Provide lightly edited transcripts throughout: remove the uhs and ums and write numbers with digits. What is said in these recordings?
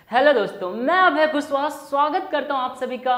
Hello दोस्तों, मैं अभय कुशवाहा स्वागत करता हूं आप सभी का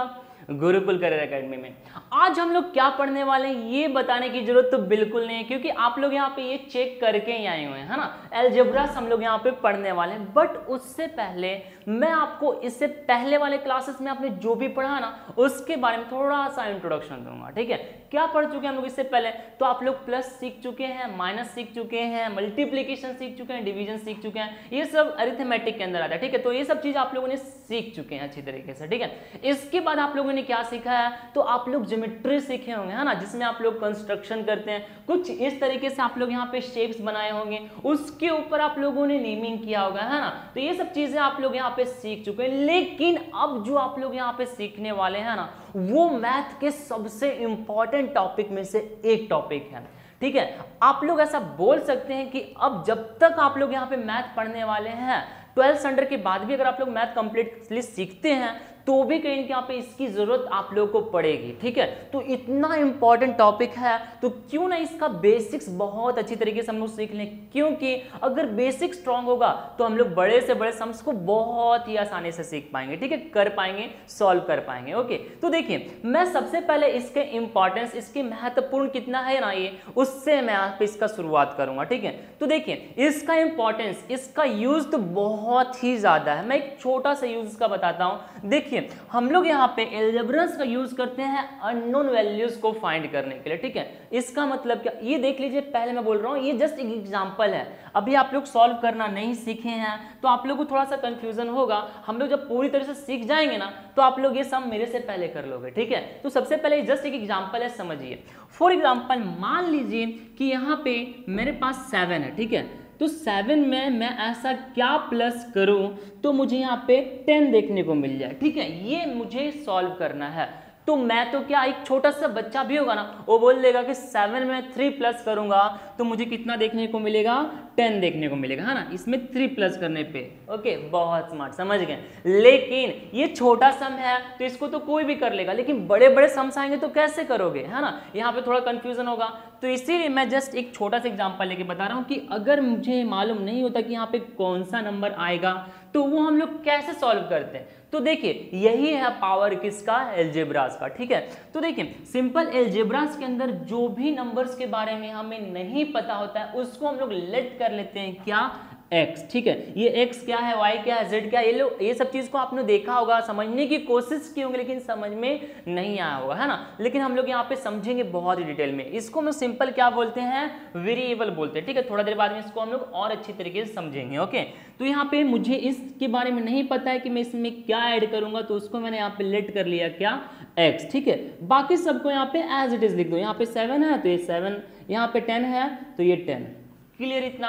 गुरुकुल करियर एकेडमी में। आज हम लोग क्या पढ़ने वाले हैं ये बताने की जरूरत तो बिल्कुल नहीं है, क्योंकि आप लोग यहाँ पे ये चेक करके ही आए हुए हैं, है ना। अलजेब्रास हम लोग यहाँ पे पढ़ने वाले हैं, बट उससे पहले मैं आपको इससे पहले वाले क्लासेस में आपने जो भी पढ़ा ना उसके बारे में थोड़ा सा इंट्रोडक्शन दूंगा। ठीक है, क्या पढ़ चुके हैं हम लोग इससे पहले? तो आप लोग प्लस सीख चुके हैं, माइनस सीख चुके हैं, मल्टीप्लीकेशन सीख चुके हैं, डिवीजन सीख चुके हैं, ये सब अरिथमेटिक के अंदर आता है। ठीक है, तो ये सब चीज आप लोगों ने सीख चुके हैं अच्छी तरीके से। ठीक है, इसके बाद आप लोगों ने क्या सीखा है? तो आप लोग ज्योमेट्री सीखे होंगे, है ना, जिसमें आप लोग कंस्ट्रक्शन करते हैं। कुछ इस तरीके से आप लोग यहाँ पे शेप्स बनाए होंगे, उसके ऊपर आप लोगों ने नेमिंग किया होगा, है ना। तो ये सब चीजें आप लोग यहाँ पे सीख चुके हैं। लेकिन अब जो आप लोग यहाँ पे सीखने वाले हैं ना, वो मैथ के सबसे इंपॉर्टेंट टॉपिक में से एक टॉपिक है। ठीक है, आप लोग ऐसा बोल सकते हैं कि अब जब तक आप लोग यहाँ पे मैथ पढ़ने वाले हैं, 12th स्टैंडर्ड के बाद भी अगर आप लोग मैथ कंप्लीटली सीखते हैं तो भी कहीं यहाँ पे इसकी जरूरत आप लोगों को पड़ेगी। ठीक है, तो इतना इंपॉर्टेंट टॉपिक है तो क्यों ना इसका बेसिक्स बहुत अच्छी तरीके से हम लोग सीख लें, क्योंकि अगर बेसिक स्ट्रांग होगा तो हम लोग बड़े से बड़े सम्स को बहुत ही आसानी से सीख पाएंगे। ठीक है, कर पाएंगे, सॉल्व कर पाएंगे। ओके, तो देखिए मैं सबसे पहले इसके इंपॉर्टेंस, इसके महत्वपूर्ण कितना है ना ये, उससे मैं आप इसका शुरुआत करूंगा। ठीक है, तो देखिए इसका इंपॉर्टेंस, इसका यूज तो बहुत ही ज्यादा है। मैं एक छोटा सा यूज इसका बताता हूं। देखिए हम लोग यहाँ पे अलजेब्रास का यूज करते हैं अननोन वैल्यूज को फाइंड करने के लिए। ठीक है, इसका मतलब क्या, ये देख लीजिए, पहले मैं बोल रहा हूँ ये जस्ट एक एग्जांपल है। अभी आप लोग सॉल्व करना नहीं सीखे हैं तो आप लोग को थोड़ा सा कंफ्यूजन होगा। हम लोग जब पूरी तरह से सीख जाएंगे ना तो आप लोग ये सम मेरे से पहले कर लोगे। ठीक है, तो सबसे पहले जस्ट एक एग्जांपल है, समझिए। फॉर एग्जांपल मान लीजिए कि यहाँ पे मेरे पास 7 है। ठीक है, तो 7 में मैं ऐसा क्या प्लस करूं तो मुझे यहाँ पे 10 देखने को मिल जाए। ठीक है, ये मुझे सॉल्व करना है। तो मैं तो क्या, एक छोटा सा बच्चा भी होगा ना, वो बोल देगा कि 7 में 3 प्लस करूंगा तो मुझे कितना देखने को मिलेगा? 10 देखने को मिलेगा, है ना, इसमें 3 प्लस करने पे। ओके, बहुत स्मार्ट, समझ गए। लेकिन ये छोटा सम है तो इसको तो कोई भी कर लेगा, लेकिन बड़े बड़े सम्स आएंगे तो कैसे करोगे, है ना। यहाँ पे थोड़ा कंफ्यूजन होगा, तो इसीलिए मैं जस्ट एक छोटा सा एग्जांपल लेके बता रहा हूँ कि अगर मुझे मालूम नहीं होता कि यहाँ पे कौन सा नंबर आएगा तो वो हम लोग कैसे सॉल्व करते हैं। तो देखिए यही है पावर किसका? अलजेब्रास का। ठीक है, तो देखिए सिंपल अलजेब्रास के अंदर जो भी नंबर्स के बारे में हमें नहीं पता होता है उसको हम लोग लेट कर लेते हैं क्या? x। ठीक है, ये x क्या है, y क्या है, z क्या है, ये सब चीज को आपने देखा होगा, समझने की कोशिश की होगी, लेकिन समझ में नहीं आया होगा, है ना। लेकिन हम लोग यहाँ पे समझेंगे बहुत ही डिटेल में। इसको हम सिंपल क्या बोलते हैं? वेरिएबल बोलते हैं। ठीक है, थोड़ा देर बाद में इसको हम लोग और अच्छी तरीके से समझेंगे। ओके, तो यहाँ पे मुझे इसके बारे में नहीं पता है कि मैं इसमें क्या ऐड करूंगा, तो उसको मैंने यहाँ पे लेट कर लिया क्या? x। ठीक है, बाकी सबको यहाँ पे एज इट इज लिख दो। यहाँ पे 7 है तो ये 7, यहाँ पे 10 है तो ये 10। क्लियर इतना?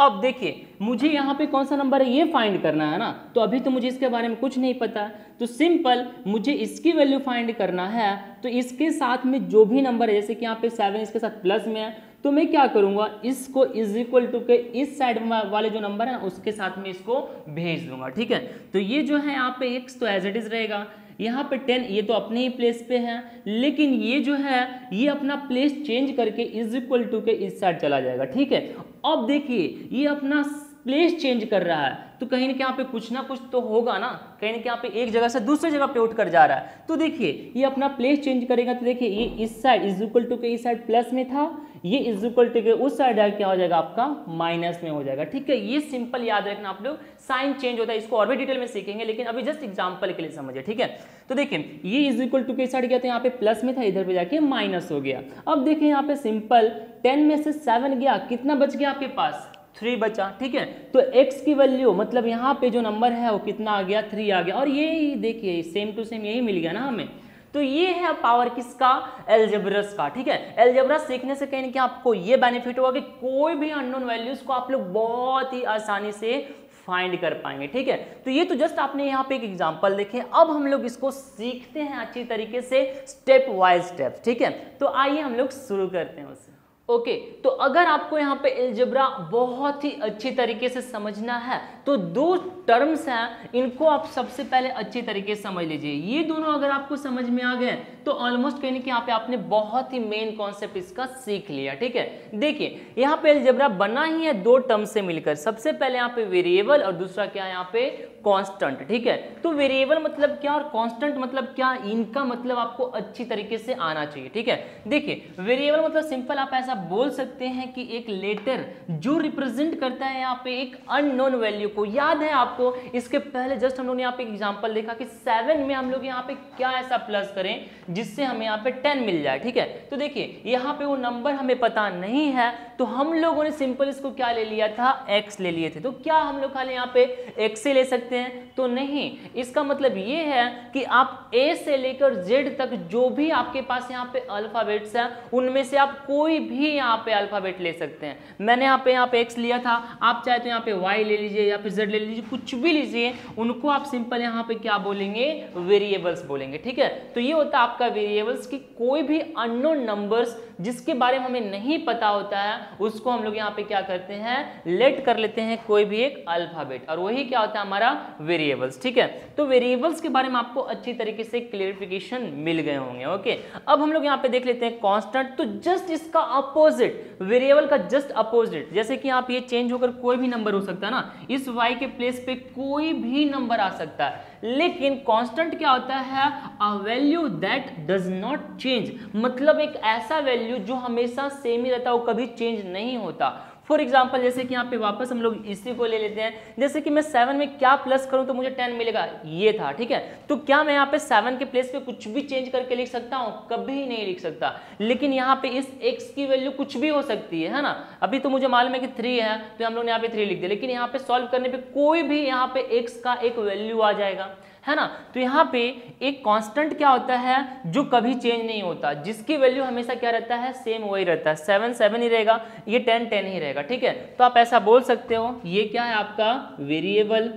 अब देखिए मुझे यहाँ पे कौन सा नंबर है ये फाइंड करना है ना, तो अभी तो मुझे इसके बारे में कुछ नहीं पता, तो सिंपल मुझे इसकी वैल्यू फाइंड करना है। तो इसके साथ में जो भी नंबर है, जैसे कि यहाँ पे 7 इसके साथ प्लस में है, तो मैं क्या करूंगा, इसको इज इक्वल टू के इस साइड वाले जो नंबर है ना उसके साथ में इसको भेज दूंगा। ठीक है, तो ये जो है यहाँ पे x तो एज इट इज रहेगा, यहाँ पे 10 ये तो अपने ही प्लेस पे है, लेकिन ये जो है ये अपना प्लेस चेंज करके इज इक्वल टू के इस साइड चला जाएगा। ठीक है, अब देखिए ये अपना प्लेस चेंज कर रहा है तो कहीं ना यहाँ पे कुछ ना कुछ तो होगा ना, कहीं ना यहाँ पे एक जगह से दूसरी जगह पे उठ कर जा रहा है। तो देखिए ये अपना प्लेस चेंज करेगा, तो देखिए ये इस साइड इज इक्वल टू के इस साइड प्लस में था, ये इज इक्वल टू के उस साइड क्या हो जाएगा आपका? माइनस में हो जाएगा। ठीक है, ये सिंपल याद रखना आप लोग, साइन चेंज होता है, इसको और भी डिटेल में सीखेंगे, लेकिन अभी जस्ट एग्जांपल के लिए समझिए। ठीक है, तो देखिए ये इज इक्वल टू के साइड गया तो यहाँ पे प्लस में था, इधर पे जाके माइनस हो गया। अब देखिए यहाँ पे सिंपल 10 में से 7 गया, कितना बच गया आपके पास? 3 बचा। ठीक है, तो x की वैल्यू मतलब यहाँ पे जो नंबर है वो कितना आ गया? 3 आ गया। और ये देखिए सेम टू सेम यही मिल गया ना हमें। तो ये है पावर किसका? अलजेब्रास का। ठीक है, अलजेब्रास सीखने से कहीं ना कहीं आपको ये बेनिफिट होगा कि कोई भी अननोन वैल्यूज को आप लोग बहुत ही आसानी से फाइंड कर पाएंगे। ठीक है, तो ये तो जस्ट आपने यहाँ पे एक एग्जांपल देखे। अब हम लोग इसको सीखते हैं अच्छी तरीके से, स्टेप वाइज स्टेप। ठीक है, तो आइए हम लोग शुरू करते हैं उससे। ओके तो अगर आपको यहाँ पे अलजेब्रा बहुत ही अच्छी तरीके से समझना है तो दो टर्म्स हैं, इनको आप सबसे पहले अच्छी तरीके से समझ लीजिए। ये दोनों अगर आपको समझ में आ गए तो ऑलमोस्ट कहीं कि यहाँ पे आपने बहुत ही मेन कॉन्सेप्ट इसका सीख लिया। ठीक है, देखिए यहाँ पे अलजेब्रा बना ही है दो टर्म से मिलकर। सबसे पहले यहाँ पे वेरिएबल और दूसरा क्या है यहाँ पे कांस्टेंट। ठीक है, तो वेरिएबल मतलब क्या और कांस्टेंट मतलब क्या, इनका मतलब आपको अच्छी तरीके से आना चाहिए। ठीक है, देखिए वेरिएबल मतलब सिंपल आप ऐसा बोल सकते हैं कि एक लेटर जो रिप्रेजेंट करता है यहाँ पे एक अननोन वैल्यू को। याद है आपको इसके पहले जस्ट हम लोग ने यहाँ पे एग्जांपल देखा कि 7 में हम लोग यहाँ पे क्या ऐसा प्लस करें जिससे हमें यहाँ पे 10 मिल जाए। ठीक है, तो देखिए यहाँ पे वो नंबर हमें पता नहीं है तो हम लोगों ने सिंपल इसको क्या ले लिया था, x ले लिए थे। तो क्या हम लोग खाली यहाँ पे x से ले सकते हैं? तो नहीं, इसका मतलब ये है कि आप a से लेकर z तक जो भी आपके पास यहाँ पे अल्फाबेट्स हैं उनमें से आप कोई भी यहाँ पे अल्फाबेट ले सकते हैं। मैंने यहाँ पे x लिया था, आप चाहे तो यहाँ पे y ले लीजिए या फिर z ले लीजिए, कुछ भी लीजिए, उनको आप सिंपल यहाँ पे क्या बोलेंगे, वेरिएबल्स बोलेंगे। ठीक है, तो ये होता है आपका वेरिएबल्स की कोई भी अननोन नंबर्स जिसके बारे में हमें नहीं पता होता है उसको हम लोग यहाँ पे क्या करते हैं, लेट कर लेते हैं कोई भी एक अल्फाबेट, और वही क्या होता है हमारा वेरिएबल्स। ठीक है, तो वेरिएबल्स के बारे में आपको अच्छी तरीके से क्लियरिफिकेशन मिल गए होंगे। ओके, अब हम लोग यहाँ पे देख लेते हैं कांस्टेंट। तो जस्ट इसका अपोजिट, वेरिएबल का जस्ट अपोजिट, जैसे कि आप ये चेंज होकर कोई भी नंबर हो सकता है ना, इस y के प्लेस पे कोई भी नंबर आ सकता है। लेकिन कांस्टेंट क्या होता है, a value that does not change, मतलब एक ऐसा वैल्यू जो हमेशा सेम ही रहता है, वो कभी चेंज नहीं होता। फॉर एग्जाम्पल जैसे कि यहाँ पे वापस हम लोग इसी को ले लेते हैं, जैसे कि मैं 7 में क्या प्लस करूं तो मुझे 10 मिलेगा, ये था। ठीक है, तो क्या मैं यहाँ पे 7 के प्लेस पे कुछ भी चेंज करके लिख सकता हूँ? कभी नहीं लिख सकता। लेकिन यहाँ पे इस x की वैल्यू कुछ भी हो सकती है ना। अभी तो मुझे मालूम है कि 3 है तो हम लोग ने यहाँ पे 3 लिख दिया, लेकिन यहाँ पे सॉल्व करने पे कोई भी यहाँ पे x का एक वैल्यू आ जाएगा, है ना। तो यहाँ पे एक कांस्टेंट क्या होता है जो कभी चेंज नहीं होता, जिसकी वैल्यू हमेशा क्या रहता है, सेम वही रहता है। 7 7 ही रहेगा, ये 10 10 ही रहेगा। ठीक है, तो आप ऐसा बोल सकते हो ये क्या है आपका वेरिएबल,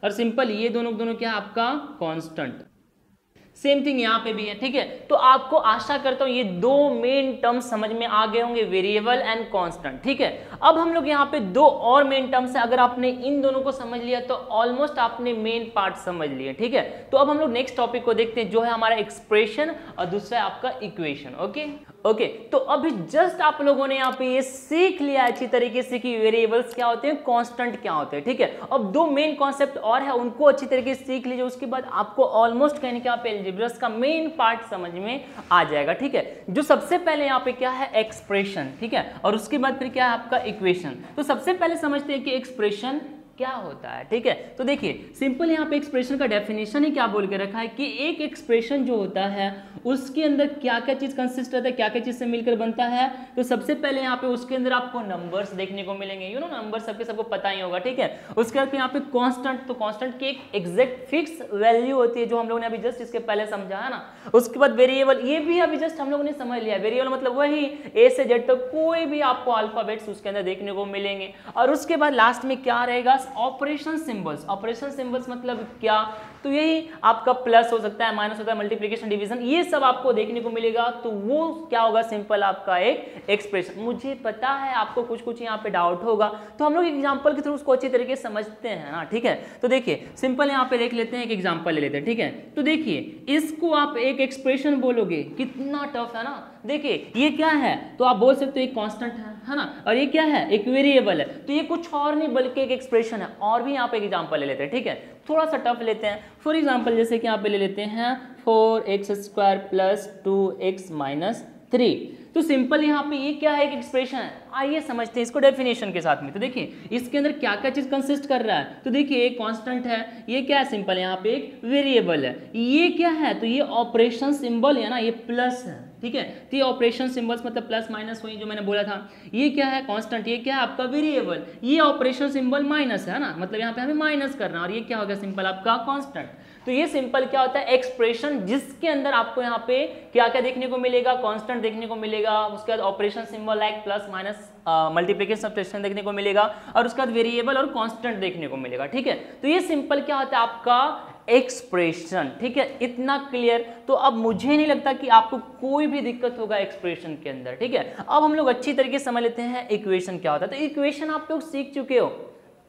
और सिंपल ये दोनों क्या है आपका कांस्टेंट। सेम थिंग यहाँ पे भी है। ठीक है, तो आपको आशा करता हूं ये दो मेन टर्म्स समझ में आ गए होंगे, वेरिएबल एंड कांस्टेंट। ठीक है, अब हम लोग यहाँ पे दो और मेन टर्म्स है, अगर आपने इन दोनों को समझ लिया तो ऑलमोस्ट आपने मेन पार्ट समझ लिया। ठीक है, तो अब हम लोग नेक्स्ट टॉपिक को देखते हैं जो है हमारा एक्सप्रेशन और दूसरा है आपका इक्वेशन। ओके, तो अभी जस्ट आप लोगों ने यहाँ पे ये सीख लिया अच्छी तरीके से कि वेरिएबल्स क्या होते हैं, कांस्टेंट क्या होते हैं। ठीक है, अब दो मेन कॉन्सेप्ट और है, उनको अच्छी तरीके से सीख लीजिए, उसके बाद आपको ऑलमोस्ट कहने के यहाँ पे अलजेब्रास का मेन पार्ट समझ में आ जाएगा। ठीक है, जो सबसे पहले यहाँ पे क्या है, एक्सप्रेशन। ठीक है, और उसके बाद फिर क्या है आपका इक्वेशन। तो सबसे पहले समझते हैं कि एक्सप्रेशन क्या होता है। ठीक है, तो देखिए सिंपल यहाँ पे एक्सप्रेशन का डेफिनेशन ही क्या बोल के रखा है कि एक एक्सप्रेशन जो होता है उसके अंदर क्या क्या चीज कंसिस्ट रहता है, क्या क्या चीज से मिलकर बनता है। तो सबसे पहले यहाँ पे उसके अंदर आपको नंबर्स देखने को मिलेंगे, यू नो नंबर सबको पता ही होगा। ठीक है, उसके बाद यहाँ पे कांस्टेंट, तो कांस्टेंट की एक एग्जैक्ट फिक्स वैल्यू होती है जो हम लोगों ने अभी जस्ट इसके पहले समझा है ना। उसके बाद वेरिएबल, ये भी अभी जस्ट हम लोगों ने समझ लिया, वेरिएबल मतलब वही ए से जेड तक कोई भी आपको अल्फाबेट्स उसके अंदर देखने को मिलेंगे। और उसके बाद लास्ट में क्या रहेगा, ऑपरेशन सिंबल्स। ऑपरेशन सिंबल्स मतलब क्या, तो यही आपका प्लस हो सकता है, माइनस होता है, मल्टीप्लिकेशन, डिवीजन, ये सब आपको देखने को मिलेगा। तो वो क्या होगा, सिंपल आपका एक एक्सप्रेशन। मुझे पता है आपको कुछ यहाँ पे डाउट होगा, तो हम लोग एग्जांपल के थ्रू उसको अच्छी तरीके से समझते हैं ना। ठीक है, तो देखिए सिंपल यहाँ पे देख लेते हैं, एक एग्जांपल ले लेते हैं। ठीक है, तो देखिए इसको आप एक एक्सप्रेशन बोलोगे, कितना टफ है ना। देखिए ये क्या है, तो आप बोल सकते हो एक कांस्टेंट है ना, और ये क्या है, एक वेरिएबल है। तो ये कुछ और नहीं बल्कि एक एक्सप्रेशन है। और भी यहाँ पे एक एग्जांपल ले लेते हैं। ठीक है, थोड़ा सा टफ लेते हैं। फॉर एग्जांपल जैसे कि यहाँ पे ले लेते हैं 4x² + 2x - 3। तो सिंपल यहाँ पे ये क्या है, एक एक्सप्रेशन है। आइए समझते हैं इसको डेफिनेशन के साथ में। तो देखिए इसके अंदर क्या क्या चीज कंसिस्ट कर रहा है, तो देखिए एक कांस्टेंट है, ये क्या है, सिंपल यहाँ पे एक वेरिएबल है। ये क्या है, तो ये ऑपरेशन सिंबल है ना, ये प्लस है। ठीक है, तो ये ऑपरेशन सिंबल्स मतलब प्लस माइनस वही जो मैंने बोला था। ये क्या है, कांस्टेंट, ये क्या है आपका वेरिएबल, ये ऑपरेशन सिंबल माइनस है ना, मतलब यहाँ पे हमें माइनस करना, और ये क्या होगा, सिंपल आपका कांस्टेंट। तो ये सिंपल क्या होता है, एक्सप्रेशन, जिसके अंदर आपको यहाँ पे क्या क्या देखने को मिलेगा, कांस्टेंट देखने को मिलेगा, उसके बाद operation symbol like plus minus multiplication subtraction देखने को मिलेगा, और उसके बाद वेरिएबल और कांस्टेंट देखने को मिलेगा। ठीक है, तो ये सिंपल क्या होता है आपका एक्सप्रेशन। ठीक है, इतना क्लियर। तो अब मुझे नहीं लगता कि आपको कोई भी दिक्कत होगा एक्सप्रेशन के अंदर। ठीक है, अब हम लोग अच्छी तरीके से समझ लेते हैं इक्वेशन क्या होता है। तो इक्वेशन आप लोग सीख चुके हो,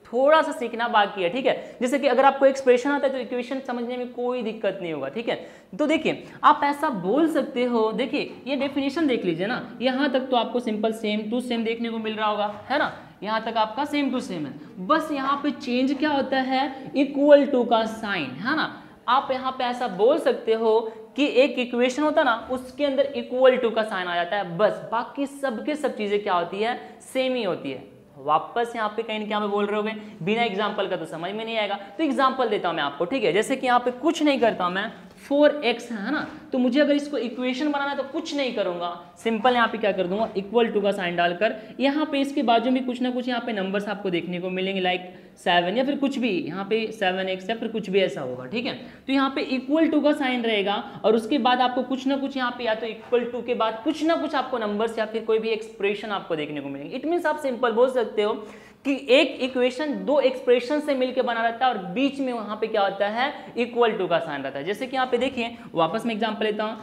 थोड़ा सा सीखना बाकी है। ठीक है, जैसे कि अगर आपको एक्सप्रेशन आता है तो इक्वेशन समझने में कोई दिक्कत नहीं होगा। ठीक है, तो देखिए आप ऐसा बोल सकते हो, देखिए ये डेफिनेशन देख लीजिए ना, यहाँ तक तो आपको सिंपल सेम टू सेम देखने को मिल रहा होगा, है ना, यहाँ तक आपका सेम टू सेम है। बस यहाँ पे चेंज क्या होता है, इक्वल टू का साइन, है ना। आप यहाँ पे ऐसा बोल सकते हो कि एक इक्वेशन होता है ना, उसके अंदर इक्वल टू का साइन आ जाता है, बस बाकी सबके सब चीजें क्या होती है, सेम ही होती है। वापस यहाँ पे कहीं क्या मैं बोल रहे होगे, बिना एग्जाम्पल का तो समझ में नहीं आएगा। तो एग्जाम्पल देता हूं मैं आपको। ठीक है, जैसे कि यहाँ पे कुछ नहीं करता मैं, 4x है ना, तो मुझे अगर इसको इक्वेशन बनाना है तो कुछ नहीं करूंगा, सिंपल यहाँ पे क्या कर दूंगा, इक्वल टू का साइन डालकर यहाँ पे इसके बाजू में कुछ ना कुछ यहाँ पे नंबर्स आपको देखने को मिलेंगे, लाइक 7 या फिर कुछ भी, यहाँ पे 7x या फिर कुछ भी ऐसा होगा। ठीक है, तो यहाँ पे इक्वल टू का साइन रहेगा और उसके बाद आपको कुछ ना कुछ यहाँ पे या तो इक्वल टू के बाद कुछ ना कुछ आपको नंबर्स या फिर कोई भी एक्सप्रेशन आपको देखने को मिलेंगे। इट मीन्स आप सिंपल बोल सकते हो कि एक इक्वेशन दो एक्सप्रेशन से मिलकर बना रहता है और बीच में वहां पे क्या होता है, इक्वल टू का साइन रहता है। जैसे कि यहाँ पे देखिए, वापस मैं एग्जांपल लेता हूं,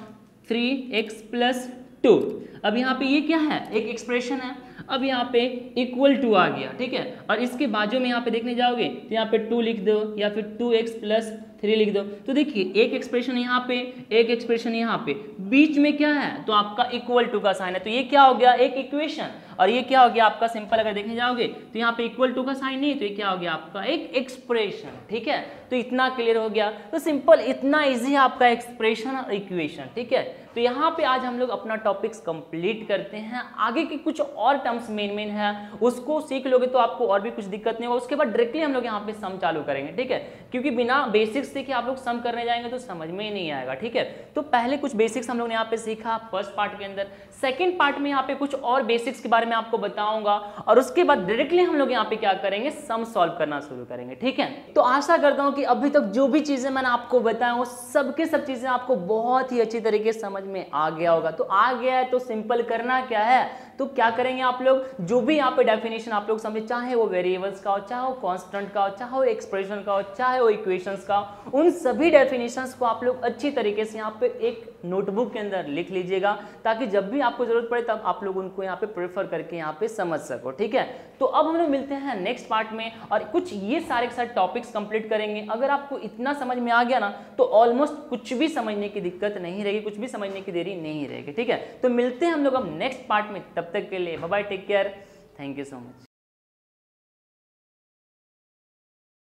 3x + 2। अब यहाँ पे ये क्या है, एक एक्सप्रेशन है। अब यहाँ पे इक्वल टू आ गया। ठीक है, और इसके बाजू में यहाँ पे देखने जाओगे तो यहाँ पे 2 लिख दो या फिर 2x + 3 लिख दो। तो देखिए एक एक्सप्रेशन यहाँ पे, एक एक्सप्रेशन यहाँ पे, बीच में क्या है, तो आपका इक्वल टू का साइन है। तो ये क्या हो गया, एक इक्वेशन, और ये क्या हो गया आपका, सिंपल अगर देखने जाओगे तो यहाँ पे इक्वल टू का साइन नहीं, तो ये क्या हो गया आपका, एक एक्सप्रेशन। ठीक है, तो इतना क्लियर हो गया। तो सिंपल इतना इजी आपका एक्सप्रेशन और इक्वेशन। ठीक है, तो यहाँ पे आज हम लोग अपना टॉपिक्स कंप्लीट करते हैं। आगे की कुछ और टर्म्स मेन है, उसको सीख लोगे तो आपको और भी कुछ दिक्कत नहीं होगा। उसके बाद डायरेक्टली हम लोग यहाँ पे सम चालू करेंगे। ठीक है, क्योंकि बिना बेसिक्स सीखे आप लोग सम करने जाएंगे तो समझ में ही नहीं आएगा। ठीक है, तो पहले कुछ बेसिक्स हम लोग ने यहाँ पे सीखा फर्स्ट पार्ट के अंदर। सेकेंड पार्ट में यहाँ पे कुछ और बेसिक्स के बारे में आपको बताऊंगा और उसके बाद डायरेक्टली हम लोग यहाँ पे क्या करेंगे, सम सॉल्व करना शुरू करेंगे। ठीक है, तो आशा करता हूं कि अभी तक जो भी चीजें मैंने आपको बताया वो सबके सब चीजें आपको बहुत ही अच्छी तरीके से समझ में आ गया होगा। तो आ गया है तो सिंपल करना क्या है, तो क्या करेंगे आप लोग, जो भी यहाँ पे डेफिनेशन आप लोग समझे, चाहे वो वेरिएबल्स का हो, चाहे वो कांस्टेंट का हो, चाहे वो एक्सप्रेशन का हो, चाहे वो इक्वेशंस का, उन सभी डेफिनेशंस को आप लोग अच्छी तरीके से यहाँ पे एक नोटबुक के अंदर लिख लीजिएगा, ताकि जब भी आपको जरूरत पड़े तब आप लोग उनको यहाँ पे प्रेफर करके यहाँ पे समझ सको। ठीक है, तो अब हम लोग मिलते हैं नेक्स्ट पार्ट में और कुछ ये सारे के सारे टॉपिक्स कंप्लीट करेंगे। अगर आपको इतना समझ में आ गया ना तो ऑलमोस्ट कुछ भी समझने की दिक्कत नहीं रहेगी, कुछ भी समझने की देरी नहीं रहेगी। ठीक है, तो मिलते हैं हम लोग अब नेक्स्ट पार्ट में, तब तक के लिए bye bye, take care, thank you so much.